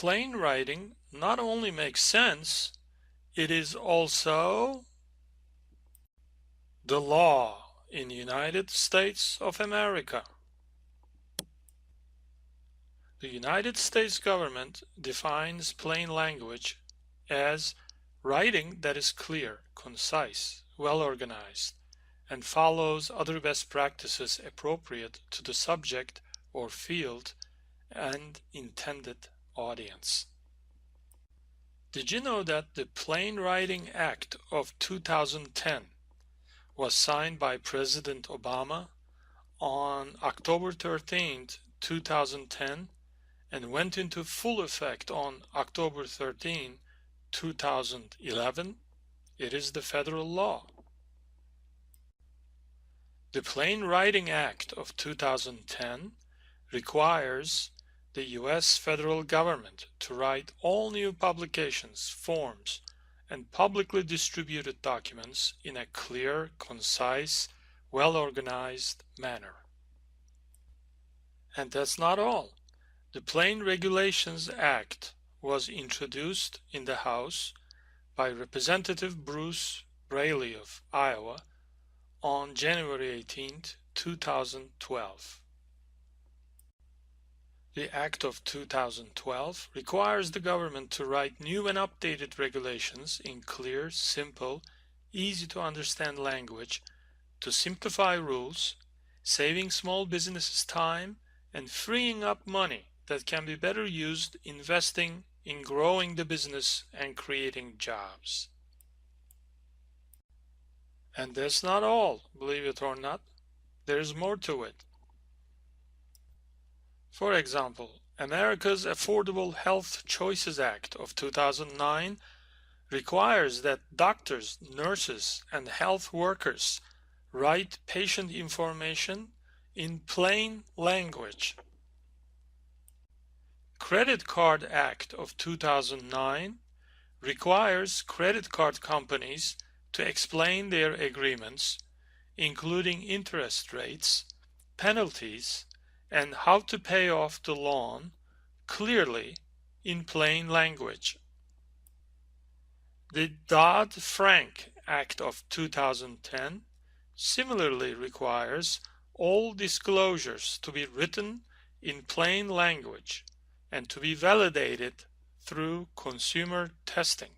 plain writing not only makes sense, it is also the law in the United States of America. The United States government defines plain language as writing that is clear, concise, well organized, and follows other best practices appropriate to the subject or field and intended audience. Did you know that the Plain Writing Act of 2010 was signed by President Obama on October 13, 2010, and went into full effect on October 13, 2011? It is the federal law. The Plain Writing Act of 2010 requires the U.S. federal government to write all new publications, forms, and publicly distributed documents in a clear, concise, well-organized manner. And that's not all. The Plain Regulations Act was introduced in the House by Representative Bruce Braley of Iowa on January 18, 2012. The Act of 2012 requires the government to write new and updated regulations in clear, simple, easy-to-understand language to simplify rules, saving small businesses time and freeing up money that can be better used investing in growing the business and creating jobs. And that's not all, believe it or not. There's more to it. For example, America's Affordable Health Choices Act of 2009 requires that doctors, nurses, and health workers write patient information in plain language. Credit Card Act of 2009 requires credit card companies to explain their agreements, including interest rates, penalties, and how to pay off the loan clearly in plain language. The Dodd-Frank Act of 2010 similarly requires all disclosures to be written in plain language and to be validated through consumer testing.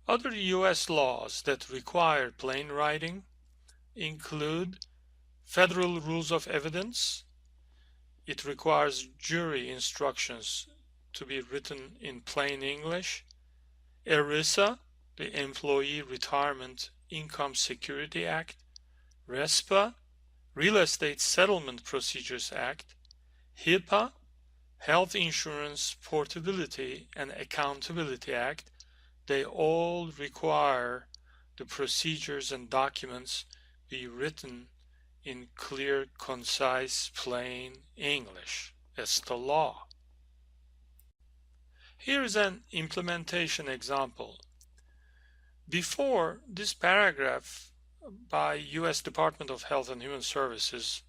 Other U.S. laws that require plain writing include Federal Rules of Evidence. It requires jury instructions to be written in plain English. ERISA, the Employee Retirement Income Security Act. RESPA, Real Estate Settlement Procedures Act. HIPAA, Health Insurance Portability and Accountability Act. They all require the procedures and documents be written in clear, concise, plain English. That's the law. Here is an implementation example. Before, this paragraph by U.S. Department of Health and Human Services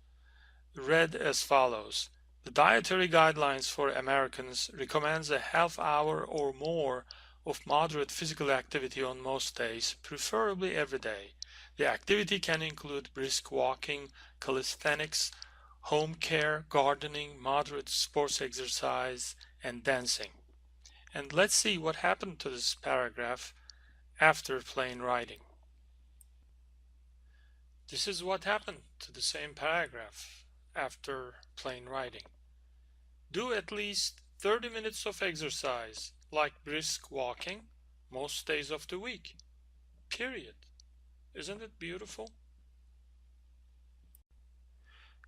read as follows. The Dietary Guidelines for Americans recommends a half hour or more of moderate physical activity on most days, preferably every day. The activity can include brisk walking, calisthenics, home care, gardening, moderate sports exercise, and dancing. And let's see what happened to this paragraph after plain writing. This is what happened to the same paragraph after plain writing. Do at least 30 minutes of exercise, like brisk walking, most days of the week. Period. Isn't it beautiful?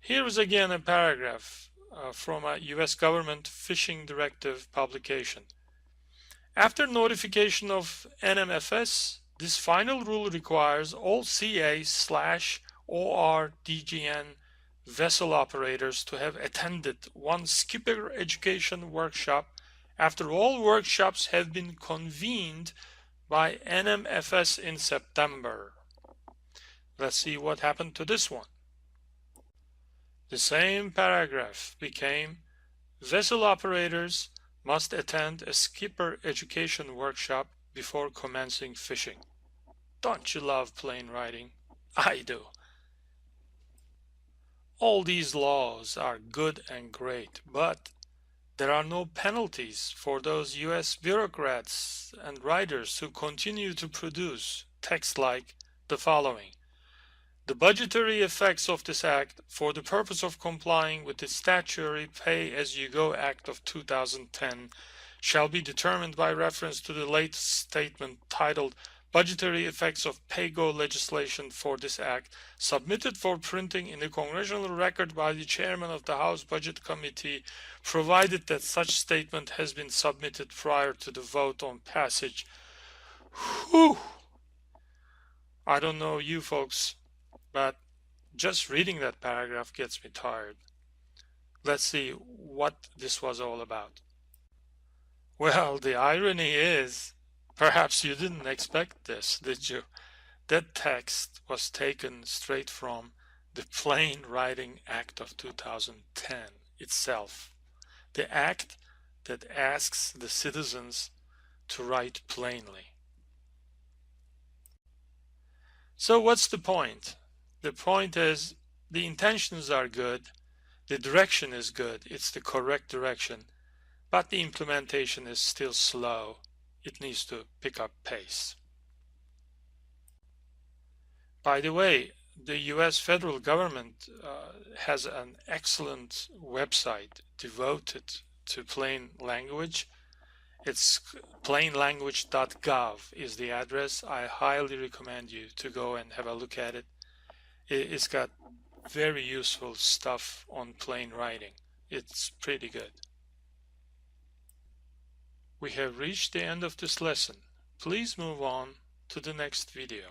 Here is again a paragraph from a U.S. government fishing directive publication. After notification of NMFS, this final rule requires all CA/ORDGN vessel operators to have attended one skipper education workshop after all workshops have been convened by NMFS in September. Let's see what happened to this one. The same paragraph became Vessel operators must attend a skipper education workshop before commencing fishing. Don't you love plain writing? I do. All these laws are good and great, but there are no penalties for those US bureaucrats and writers who continue to produce text like the following. The budgetary effects of this act for the purpose of complying with the statutory Pay-as-you-go Act of 2010 shall be determined by reference to the latest statement titled Budgetary Effects of Pay-go Legislation for this Act, submitted for printing in the Congressional Record by the Chairman of the House Budget Committee, provided that such statement has been submitted prior to the vote on passage. Whew! I don't know you folks, but just reading that paragraph gets me tired. Let's see what this was all about. Well, the irony is, perhaps you didn't expect this, did you? That text was taken straight from the Plain Writing Act of 2010 itself. The act that asks the citizens to write plainly. So what's the point? The point is, the intentions are good, the direction is good, it's the correct direction, but the implementation is still slow. It needs to pick up pace. By the way, the US federal government has an excellent website devoted to plain language. It's plainlanguage.gov is the address. I highly recommend you to go and have a look at it. It's got very useful stuff on plain writing. It's pretty good. We have reached the end of this lesson. Please move on to the next video.